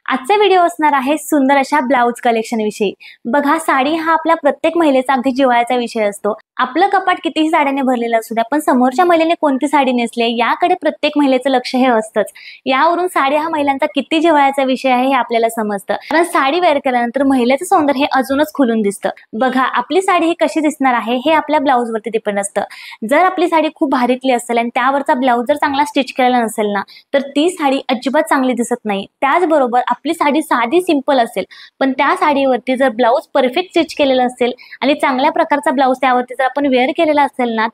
आजचा व्हिडिओ असणार आहे सुंदर अशा ब्लाउज कलेक्शन विषयी। बघा, साडी हा आपल्या प्रत्येक महिलेचा अगदी जिव्हाळ्याचा विषय असतो। आपलं कपाट कितीही साड्याने भरलेलं असू द्या, पण समोरच्या महिलेने कोणती साडी नेसली याकडे प्रत्येक महिलेचं लक्ष हे असतंच। यावरून साडी हा महिलांचा किती जिव्हाळ्याचा विषय आहे हे आपल्याला समजतं। कारण साडी वेअर केल्यानंतर महिलेचं सौंदर्य हे अजूनच खुलून दिसतं। बघा, आपली साडी ही कशी दिसणार आहे हे आपल्या ब्लाउज वरती डिपेंड असतं। जर आपली साडी खूप भारीतली असेल आणि त्यावरचा ब्लाउज जर चांगला स्टिच केलेला नसेल ना, तर ती साडी अजिबात चांगली दिसत नाही। त्याचबरोबर आपली साडी साधी सिंपल असेल, पण त्या साडीवरती जर ब्लाउज परफेक्ट स्टिच केलेला असेल आणि चांगल्या प्रकारचा ब्लाउज त्यावरती जर आपण वेअर केलेला असेल ना,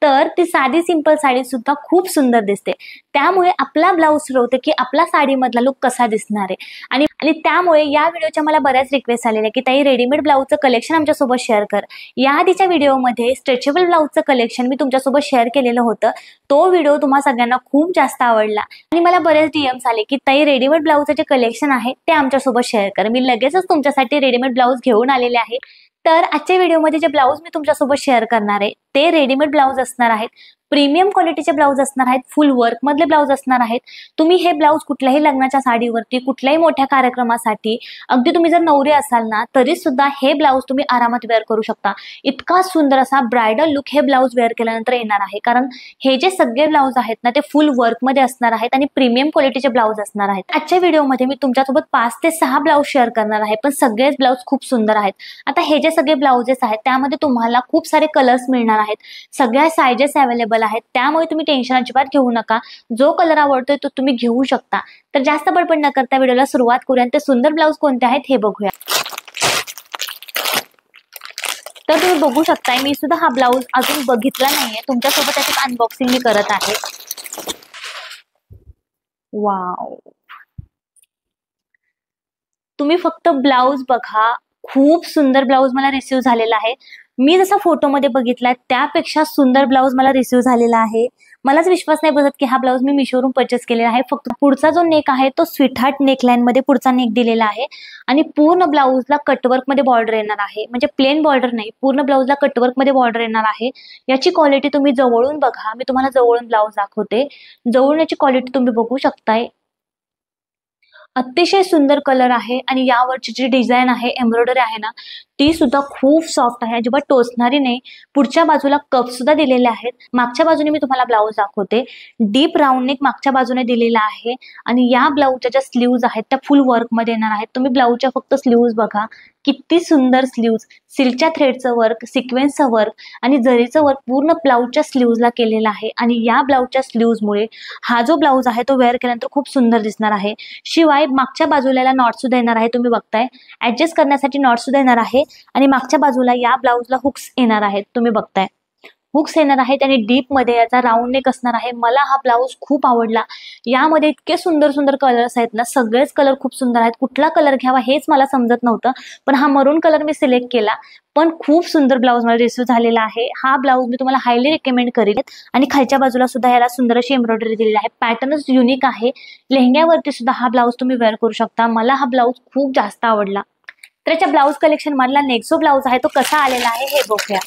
तर ती साधी सिंपल साडी सुद्धा खूप सुंदर दिसते। त्यामुळे आपला ब्लाउज ठरवते की आपला साडीमधला लुक कसा दिसणार आहे। आणि त्यामुळे या व्हिडिओच्या मला बऱ्याच रिक्वेस्ट आलेल्या की ताई रेडीमेड ब्लाउजचं कलेक्शन आमच्यासोबत शेअर कर। या आधीच्या व्हिडिओमध्ये स्ट्रेचेबल ब्लाउजचं कलेक्शन मी तुमच्यासोबत शेअर केलेलं होतं। तो व्हिडिओ तुम्हा सगळ्यांना खूप जास्त आवडला आणि मला बरेच डीएम्स आले की ताई रेडीमेड ब्लाउजचं जे कलेक्शन आहे ते आमच्यासोबत शेअर कर। मी लगेचच तुमच्यासाठी रेडीमेड ब्लाउज घेऊन आलेले आहे। तर आजच्या व्हिडिओमध्ये जे ब्लाउज मी तुमच्यासोबत शेअर करणार आहे ते रेडीमेड ब्लाउज असणार आहेत। प्रीमियम क्वालिटीचे ब्लाउज असणार आहेत, फुल वर्क मधले ब्लाउज असणार आहेत। तुम्ही हे ब्लाउज कुठल्याही लग्नाच्या साडीवरती, कुठल्याही मोठ्या कार्यक्रमासाठी, अगदी तुम्ही जर नवरी असाल ना तरी सुद्धा हे ब्लाउज तुम्ही आरामात वेअर करू शकता। इतका सुंदर असा ब्रायडल लुक हे ब्लाउज वेअर केल्यानंतर येणार आहे। कारण हे जे सगळे ब्लाउज आहेत ना ते फुल वर्क मध्ये असणार आहेत आणि प्रीमियम क्वालिटीचे ब्लाउज असणार आहेत। आजच्या व्हिडिओमध्ये मी तुमच्यासोबत 5 ते 6 ब्लाउज शेअर करणार आहे, पण सगळेच ब्लाउज खूप सुंदर आहेत। आता हे जे सगळे ब्लाउजेस आहेत त्यामध्ये तुम्हाला खूप सारे कलर्स मिळणार आहेत, सगळ्या साइजेस अवेलेबल आहेत। त्यामुळे तुम्ही टेन्शन अजिबात घेऊ नका, जो कलर आवडतोय तो तुम्ही घेऊ शकता। तर जास्त बडबड न करता व्हिडिओला सुरुवात करूया। ते सुंदर ब्लाउज कोणते आहेत हे बघूया। तर तुम्ही बघू शकता, मी सुद्धा हा ब्लाउज अजून बघितला नाहीये, तुमच्यासोबत त्याची अनबॉक्सिंग मी करत आहे। वाव, तुम्ही फक्त ब्लाउज बघा, खूप सुंदर ब्लाउज मला रिसीव झालेला आहे। मी जसा फोटोमध्ये बघितला त्यापेक्षा सुंदर ब्लाउज मला रिसीव झालेला आहे। मलाच विश्वास नाही बसत की हा ब्लाउज मी मिशोवरून परचेस केलेला आहे। फक्त पुढचा जो नेक आहे तो स्वीटहार्ट नेकलाईन मध्ये पुढचा नेक दिलेला आहे आणि पूर्ण ब्लाउजला कटवर्क मध्ये बॉर्डर येणार आहे। म्हणजे प्लेन बॉर्डर नाही, पूर्ण ब्लाउजला कटवर्क मध्ये बॉर्डर येणार आहे। याची क्वालिटी तुम्ही जवळून बघा, मी तुम्हाला जवळून ब्लाउज दाखवते। जवळून याची क्वालिटी तुम्ही बघू शकताय, अतिशय सुंदर कलर आहे आणि यावरची जी डिझाईन आहे, एम्ब्रॉयडरी आहे ना, ती सुद्धा खूप सॉफ्ट आहे, अजिबात टोचणारी नाही। पुढच्या बाजूला कप सुद्धा दिलेले आहेत। मागच्या बाजूने मी तुम्हाला ब्लाउज दाखवते, डीप राऊंड नेक मागच्या बाजूने दिलेला आहे आणि या ब्लाउजच्या ज्या स्लीव्ज आहेत त्या फुल वर्क मध्ये येणार आहेत। तुम्ही ब्लाउजच्या फक्त स्लीव्ज बघा, किती सुंदर स्लीव्ज, सिल्कच्या थ्रेडचं वर्क, सिक्वेन्सचं वर्क आणि जरीचं वर्क पूर्ण ब्लाउजच्या स्लीव्जला केलेलं आहे। आणि या ब्लाउजच्या स्लीव्जमुळे हा जो ब्लाउज आहे तो वेअर केल्यानंतर खूप सुंदर दिसणार आहे। शिवाय मागच्या बाजूला नॉट सुद्धा येणार आहे, तुम्ही बघताय ऍडजस्ट करण्यासाठी नॉट सुद्धा येणार आहे आणि मागच्या बाजूला या ब्लाउजला हुक्स येणार आहेत, तुम्ही बघताय हुक्स येणार आहेत आणि डीप मध्ये याचा राऊंड नेक असणार आहे। मला हा ब्लाउज खूप आवडला। यामध्ये इतके सुंदर सुंदर कलर्स आहेत ना, सगळेच कलर खूप सुंदर आहेत। कुठला कलर घ्यावा हेच मला समजत नव्हतं, पण हा मरून कलर मी सिलेक्ट केला। पण खूप सुंदर ब्लाउज मला रिसीव झालेला आहे। हा ब्लाउज मी तुम्हाला हायली रिकमेंड करेल। आणि खालच्या बाजूला सुद्धा याला सुंदर अशी एम्ब्रॉयडरी दिलेली आहे, पॅटर्नच युनिक आहे। लेहंग्यावरती सुद्धा हा ब्लाउज तुम्ही वेअर करू शकता। मला हा ब्लाउज खूप जास्त आवडला। तर याच्या ब्लाउज कलेक्शन मधला नेक्स्ट जो ब्लाउज आहे तो कसा आलेला आहे हे बघूया।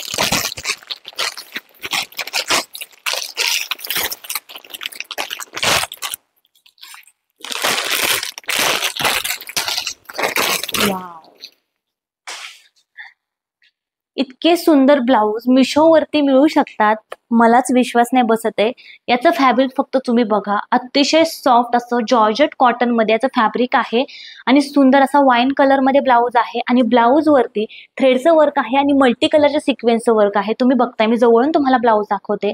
इतके सुंदर ब्लाउज मिशोवरती मिळू शकतात, मलाच विश्वास नाही बसत आहे। याचं फॅब्रिक फक्त तुम्ही बघा, अतिशय सॉफ्ट असं जॉर्जेट कॉटन मध्ये याचं फॅब्रिक आहे आणि सुंदर असा वाईन कलर मध्ये ब्लाउज आहे आणि ब्लाउज वरती थ्रेडचं वर्क आहे आणि मल्टी कलरच्या सिक्वेन्सचं वर्क आहे। तुम्ही बघताय, मी जवळून तुम्हाला ब्लाउज दाखवते।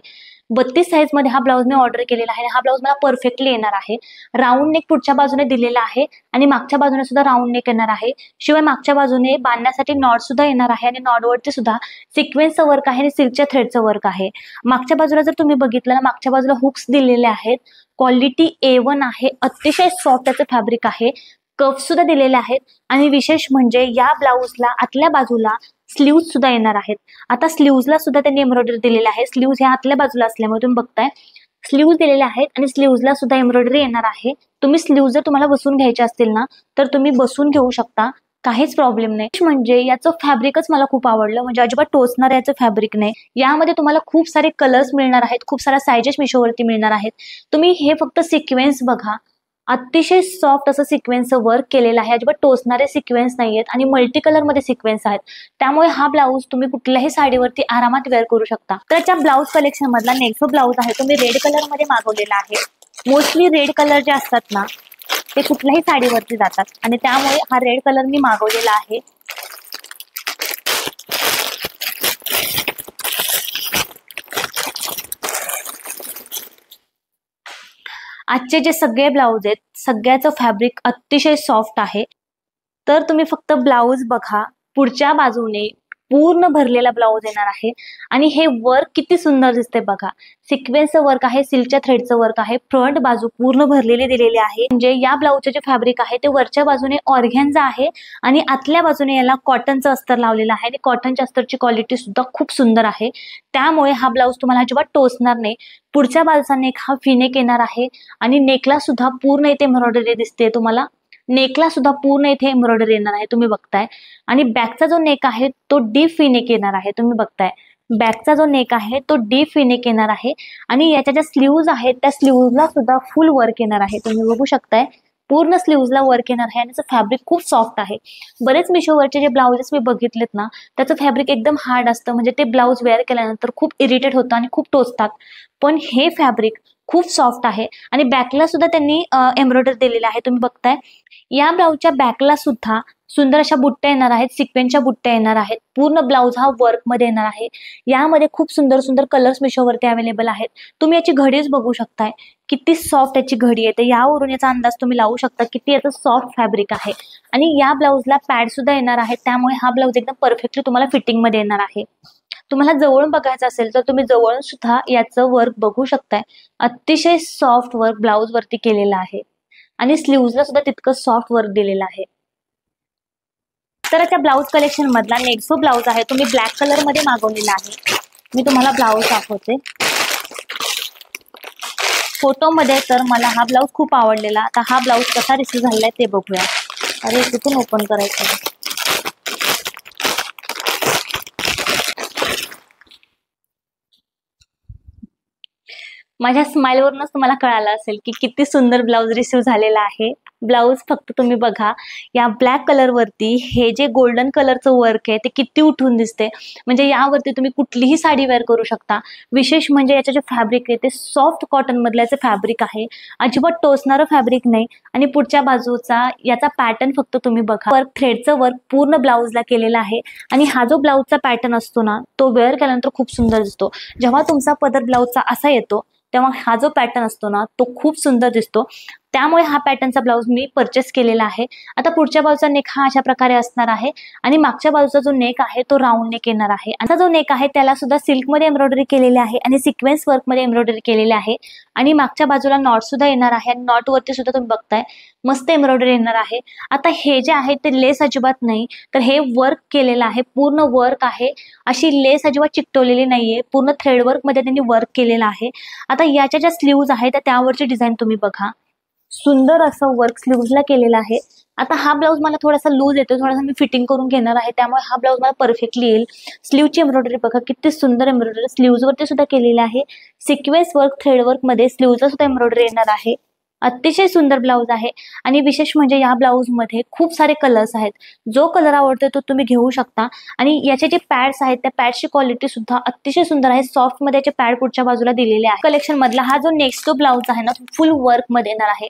32 साईज मध्ये हा ब्लाउज मी ऑर्डर केलेला आहे। हा ब्लाउज मला परफेक्टली येणार आहे। राऊंड नेक पुढच्या बाजूने दिलेला आहे आणि मागच्या बाजूने सुद्धा राऊंड नेक येणार आहे। शिवाय मागच्या बाजूने बांधण्यासाठी नॉट सुद्धा येणार आहे आणि नॉट वरती सुद्धा सिक्वेन्सचं वर्क आहे आणि सिल्कच्या थ्रेडचं वर्क आहे। मागच्या बाजूला जर तुम्ही बघितलं ना, मागच्या बाजूला हुक्स दिलेले आहेत। क्वालिटी A1 आहे, अतिशय सॉफ्ट त्याचं फॅब्रिक आहे। कप सुद्धा दिलेले आहेत आणि विशेष म्हणजे या ब्लाउजला आतल्या बाजूला स्लीव्ज सुद्धा येणार आहेत। आता स्लीव्जला सुद्धा त्यांनी एम्ब्रॉयडरी दिलेली आहे। स्लीव्ज ह्या आतल्या बाजूला असल्यामुळे तुम्ही बघताय स्लीव्ज दिलेले आहेत आणि स्लीव्जला सुद्धा एम्ब्रॉयडरी येणार आहे। तुम्ही स्लीव्ज जर तुम्हाला बसून घ्यायचे असतील ना तर तुम्ही बसून घेऊ शकता, काहीच प्रॉब्लेम नाही। म्हणजे याचं फॅब्रिकच मला खूप आवडलं, म्हणजे अजिबात टोचणार याचं फॅब्रिक नाही। यामध्ये तुम्हाला खूप सारे कलर्स मिळणार आहेत, खूप साऱ्या साइजेस मिशोवरती मिळणार आहेत। तुम्ही हे फक्त सिक्वेन्स बघा, अतिशय सॉफ्ट असं सिक्वेन्सचं वर्क केलेलं आहे, अजिबात टोचणारे सिक्वेन्स नाहीयेत आणि मल्टी कलर मध्ये सिक्वेन्स आहेत. त्यामुळे हा ब्लाऊज तुम्ही कुठल्याही साडीवरती आरामात वेअर करू शकता. तर त्या ब्लाऊज कलेक्शन मधला नेक्स्ट ब्लाऊज आहे तो मी रेड कलर मध्ये मागवलेला आहे. मोस्टली रेड कलर जे असतात ना ते कुठल्याही साडीवरती जातात आणि त्यामुळे हा रेड कलर मी मागवलेला आहे. आजचे जे सगळे ब्लाऊज आहेत सगळ्याचं फॅब्रिक अतिशय सॉफ्ट आहे. तर तुम्ही फक्त ब्लाऊज बघा, पुढच्या बाजूने पूर्ण भरलेला ब्लाऊज येणार आहे आणि हे वर्क किती सुंदर दिसते बघा. सिक्वेन्सचं वर्क आहे, सिल्कच्या थ्रेडचं वर्क आहे, फ्रंट बाजू पूर्ण भरलेली दिलेली आहे. म्हणजे या ब्लाऊजचे जे फॅब्रिक आहे ते वरच्या बाजूने ऑर्गॅन्झा आहे आणि आतल्या बाजूने याला कॉटनचं अस्तर लावलेलं आहे आणि कॉटनच्या अस्तरची क्वालिटी सुद्धा खूप सुंदर आहे. त्यामुळे हा ब्लाऊज तुम्हाला अजिबात टोचणार नाही. पुढच्या बाजूचा नेक हा फिनेक येणार आहे आणि नेकला सुद्धा पूर्ण इथे एम्ब्रॉयडरी दिसते तुम्हाला. नेकला सुद्धा पूर्ण इथे एम्ब्रॉयडरी येणार आहे तुम्ही बघताय आणि बॅकचा जो नेक आहे तो डीप वी नेक येणार आहे तुम्ही बघताय. बॅकचा जो नेक आहे तो डीप वी नेक येणार आहे आणि याच्या ज्या स्लीव्ज आहेत त्या स्लीव्जला सुद्धा फुल वर्क येणार आहे तुम्ही बघू शकताय. पूर्ण स्लीव्जला वर्क येणार आहे आणि त्याचं फॅब्रिक खूप सॉफ्ट आहे. बरेच मिशोवरचे जे ब्लाउजेस मी बघितलेत ना त्याचं फॅब्रिक एकदम हार्ड असतं, म्हणजे ते ब्लाऊज वेअर केल्यानंतर खूप इरिटेट होतं आणि खूप टोचतात. पण हे फॅब्रिक खूप सॉफ्ट आहे आणि बॅकला सुद्धा त्यांनी एम्ब्रॉयडरी दिलेलं आहे तुम्ही बघताय. या ब्लाऊजच्या बॅकला सुद्धा सुंदर अशा बुट्ट्या येणार आहेत, सिक्वेन्सच्या बुट्ट्या येणार आहेत. पूर्ण ब्लाऊज हा वर्क मध्ये येणार आहे. यामध्ये खूप सुंदर सुंदर कलर्स मिशोवरती अवेलेबल आहेत. तुम्ही याची घडीच बघू शकताय किती सॉफ्ट याची घडी येते. यावरून याचा अंदाज तुम्ही लावू शकता किती याचं सॉफ्ट फॅब्रिक आहे. आणि या ब्लाऊजला पॅड सुद्धा येणार आहेत, त्यामुळे हा ब्लाऊज एकदम परफेक्टली तुम्हाला फिटिंग मध्ये येणार आहे. तुम्हाला जवळून बघायचं असेल तर तुम्ही जवळून सुद्धा याचं वर्क बघू शकताय. अतिशय सॉफ्ट वर्क ब्लाऊज वरती केलेलं आहे आणि स्लीव्जला सुद्धा तितकं सॉफ्ट वर्क दिलेलं आहे. तर त्या ब्लाऊज कलेक्शन मधला नेक्स्ट जो ब्लाऊज आहे तो मी ब्लॅक कलर मध्ये मागवलेला आहे. मी तुम्हाला ब्लाऊज दाखवते. फोटोमध्ये तर मला हा ब्लाऊज खूप आवडलेला. आता हा ब्लाऊज कसा रिसीव्ह झालेला आहे ते बघूया. अरे कुठून ओपन करायचं. माझ्या स्माइलवरूनच तुम्हाला कळालं असेल की किती सुंदर ब्लाऊज रिसीव्ह झालेला आहे. ब्लाऊज फक्त तुम्ही बघा, या ब्लॅक कलर वरती हे जे गोल्डन कलरचं वर्क आहे ते किती उठून दिसते. म्हणजे यावरती तुम्ही कुठलीही साडी वेअर करू शकता. विशेष म्हणजे याचे जे फॅब्रिक आहे ते सॉफ्ट कॉटन मधल्याचे फॅब्रिक आहे, अजिबात टोचणारं फॅब्रिक नाही. आणि पुढच्या बाजूचा याचा पॅटर्न फक्त तुम्ही बघा, वर्क थ्रेडचं वर्क पूर्ण ब्लाऊजला केलेलं आहे. आणि हा जो ब्लाऊजचा पॅटर्न असतो ना तो वेअर केल्यानंतर खूप सुंदर दिसतो. जेव्हा तुमचा पदर ब्लाऊजचा असा येतो तेव्हा हा जो पॅटर्न असतो ना तो खूप सुंदर दिसतो. त्यामुळे हा पॅटर्नचा ब्लाऊज मी परचेस केलेला आहे. आता पुढच्या बाजूचा नेक हा अशा प्रकारे असणार आहे आणि मागच्या बाजूचा जो नेक आहे तो राऊंड नेक येणार आहे. आता जो नेक आहे त्याला सुद्धा सिल्कमध्ये एम्ब्रॉयडरी केलेली आहे आणि सिक्वेन्स वर्क मध्ये एम्ब्रॉयडरी केलेली आहे आणि मागच्या बाजूला नॉट सुद्धा येणार आहे आणि नॉट वरती सुद्धा तुम्ही बघताय मस्त एम्ब्रॉयडरी येणार आहे. आता हे जे आहे ते लेस अजिबात नाही, तर हे वर्क केलेलं आहे, पूर्ण वर्क आहे. अशी लेस अजिबात चिकटवलेली नाहीये, पूर्ण थ्रेड वर्क मध्ये त्यांनी वर्क केलेलं आहे. आता याच्या ज्या स्लीव्ज आहेत त्यावरची डिझाईन तुम्ही बघा, सुंदर असं वर्क स्लीव्जला केलेलं आहे. आता हा ब्लाऊज मला थोडासा लूज येतो, थोडासा मी फिटिंग करून घेणार आहे, त्यामुळे हा ब्लाऊज मला परफेक्टली येईल. स्लीवची एम्ब्रॉयडरी बघा किती सुंदर एम्ब्रॉयडरी स्लीव्ज वरती सुद्धा केलेली आहे. सिक्वेन्स वर्क थ्रेड वर्क मध्ये स्लीव्जला सुद्धा एम्ब्रॉयडरी येणार आहे. अतिशय सुंदर ब्लाऊज आहे आणि विशेष म्हणजे या ब्लाऊज मध्ये खूप सारे कलर्स आहेत. जो कलर आवडतो तो तुम्ही घेऊ शकता. आणि याचे जे पॅड्स आहेत त्या पॅड्सची क्वालिटी सुद्धा अतिशय सुंदर आहे. सॉफ्ट मध्ये याचे पॅड पुढच्या बाजूला दिलेले आहे. कलेक्शन मधला हा जो नेक्स्ट जो ब्लाऊज आहे ना फुल वर्क मध्ये येणार आहे.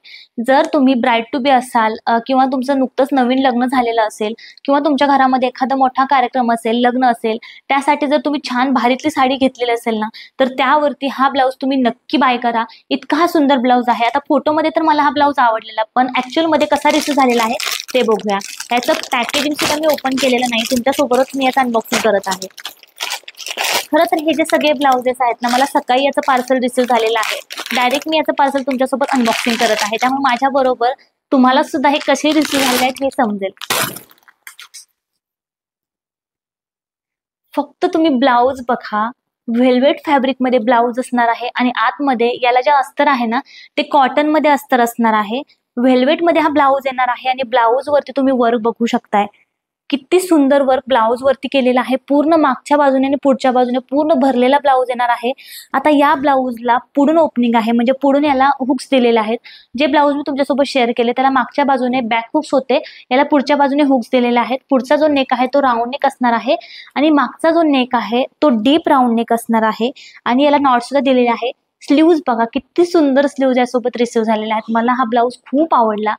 जर तुम्ही ब्राईड टू बी असाल किंवा तुमचं नुकतंच नवीन लग्न झालेलं असेल किंवा तुमच्या घरामध्ये एखादा मोठा कार्यक्रम असेल, लग्न असेल, त्यासाठी जर तुम्ही छान भारीतली साडी घेतलेली असेल ना तर त्यावरती हा ब्लाऊज तुम्ही नक्की बाय करा. इतका हा सुंदर ब्लाऊज आहे. आता फोटो मध्ये तर मला हा ब्लाऊज आवडलेला, पण ऍक्च्युअल मध्ये कसा रिसीव्ह झालेला आहे ते बघूया. याचं पॅकेजिंग सुद्धा मी ओपन केलेलं नाही, तुमच्यासोबतच मी याचं अनबॉक्सिंग करत आहे. खरं तर हे जे सगळे ब्लाउजेस आहेत ना मला सकाळी याचं पार्सल रिसीव्ह झालेलं आहे. डायरेक्ट मी याचं पार्सल तुमच्यासोबत अनबॉक्सिंग करत आहे, त्यामुळे माझ्या बरोबर तुम्हाला सुद्धा हे कसे रिसीव्ह झाले आहेत हे समजेल. फक्त तुम्ही ब्लाऊज बघा, व्हेल्वेट फॅब्रिक मध्ये ब्लाऊज असणार आहे आणि आतमध्ये याला जे अस्तर आहे ना ते कॉटन मध्ये अस्तर असणार आहे. व्हेल्वेट मध्ये हा ब्लाऊज येणार आहे आणि ब्लाऊज वरती तुम्ही वर्क बघू शकताय किती सुंदर वर्क ब्लाऊज वरती केलेलं आहे. पूर्ण मागच्या बाजूने आणि पुढच्या बाजूने पूर्ण भरलेला ब्लाऊज येणार आहे. आता या ब्लाऊजला पुढून ओपनिंग आहे, म्हणजे पुढून याला हुक्स दिलेले आहेत. जे ब्लाऊज मी तुमच्यासोबत शेअर केले त्याला मागच्या बाजूने बॅक हुक्स होते, याला पुढच्या बाजूने हुक्स दिलेले आहेत. पुढचा जो नेक आहे तो राऊंड नेक असणार आहे आणि मागचा जो नेक आहे तो डीप राऊंड नेक असणार आहे आणि याला नॉट सुद्धा दिलेले आहे. स्लीव्ज बघा किती सुंदर स्लीव्ज यासोबत रिसीव्ह झालेले आहेत. मला हा ब्लाऊज खूप आवडला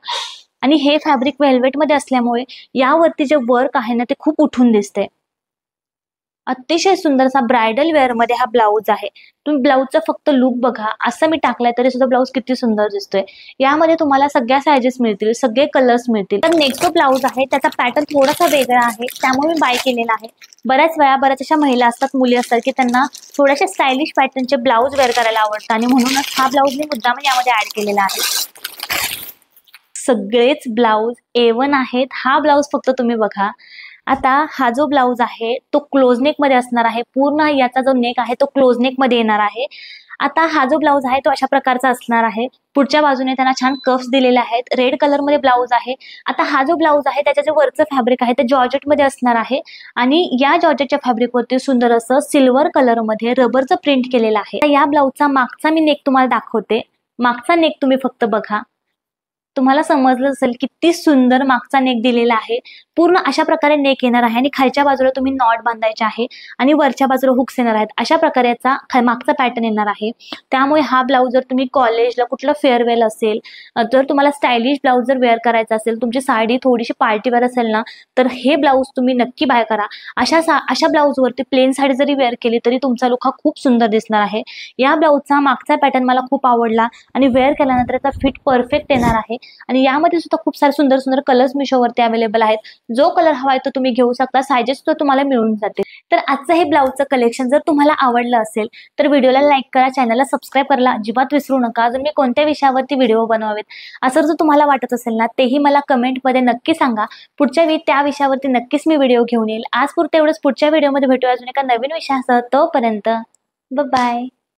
आणि हे फॅब्रिक वेल्वेट मध्ये असल्यामुळे यावरती जे वर्क आहे ना ते खूप उठून दिसते. अतिशय सुंदरसा ब्रायडल वेअर मध्ये हा ब्लाऊज आहे. तुम्ही ब्लाऊजचा फक्त लुक बघा, असं मी टाकलाय तरी सुद्धा ब्लाऊज किती सुंदर दिसतोय. यामध्ये तुम्हाला सगळ्या सायझेस मिळतील, सगळे कलर्स मिळतील. तर नेक्स्ट जो ब्लाऊज आहे त्याचा पॅटर्न थोडासा वेगळा आहे, त्यामुळे मी बाय केलेला आहे. बऱ्याच वेळा बऱ्याच अशा महिला असतात, मुली असतात की त्यांना थोड्याशा स्टायलिश पॅटर्नचे ब्लाऊज वेअर करायला आवडतात आणि म्हणूनच हा ब्लाऊज मी मुद्दाम यामध्ये ऍड केलेला आहे. सगळेच ब्लाऊज A1 आहेत. हा ब्लाऊज फक्त तुम्ही बघा. आता हा जो ब्लाऊज आहे तो क्लोज नेक मध्ये असणार आहे. पूर्ण याचा जो नेक आहे तो क्लोज नेक मध्ये येणार आहे. आता हा जो ब्लाऊज आहे तो अशा प्रकारचा असणार आहे. पुढच्या बाजूने त्यांना छान कफ्स दिलेले आहेत. रेड कलर मध्ये ब्लाऊज आहे. आता हा जो ब्लाऊज आहे त्याच्या जे वरचं फॅब्रिक आहे ते जॉर्जेट मध्ये असणार आहे आणि या जॉर्जेटच्या फॅब्रिक वरती सुंदर असं सिल्वर कलर मध्ये रबरचं प्रिंट केलेलं आहे. या ब्लाऊजचा मागचा मी नेक तुम्हाला दाखवते. मागचा नेक तुम्ही फक्त बघा, तुम्हाला समजलं असेल किती सुंदर मागचा नेक दिलेला आहे. पूर्ण अशा प्रकारे नेक येणार आहे आणि खालच्या बाजूला तुम्ही नॉट बांधायचे आहे आणि वरच्या बाजूला हुक्स येणार आहेत. अशा प्रकारे याचा मागचा पॅटर्न येणार आहे. त्यामुळे हा ब्लाऊज जर तुम्ही कॉलेजला कुठलं फेअरवेल असेल, जर तुम्हाला स्टायलिश ब्लाऊज जर वेअर करायचा असेल, तुमची साडी थोडीशी पार्टीवेअर असेल ना, तर हे ब्लाऊज तुम्ही नक्की बाय करा. अशा ब्लाऊजवरती प्लेन साडी जरी वेअर केली तरी तुमचा लुक हा खूप सुंदर दिसणार आहे. या ब्लाऊजचा मागचा पॅटर्न मला खूप आवडला आणि वेअर केल्यानंतर याचा फिट परफेक्ट येणार आहे आणि यामध्ये सुद्धा खूप सारे सुंदर सुंदर कलर्स मिशोवरती अवेलेबल आहेत. जो कलर हवा आहे तो तुम्ही घेऊ शकता. सायझेस सुद्धा तुम्हाला मिळून जातील. तर आजचं हे ब्लाऊजचं कलेक्शन जर तुम्हाला आवडलं असेल तर व्हिडिओला लाईक करा, चॅनलला सबस्क्राईब करायला अजिबात विसरू नका. अजून मी कोणत्या विषयावरती व्हिडिओ बनवावेत असं जर तुम्हाला वाटत असेल ना, तेही मला कमेंटमध्ये नक्की सांगा. पुढच्या वेळी त्या विषयावरती नक्कीच मी व्हिडिओ घेऊन येईल. आज पुरते एवढंच. पुढच्या व्हिडिओमध्ये भेटूया अजून एका नवीन विषयासह. तोपर्यंत बाय.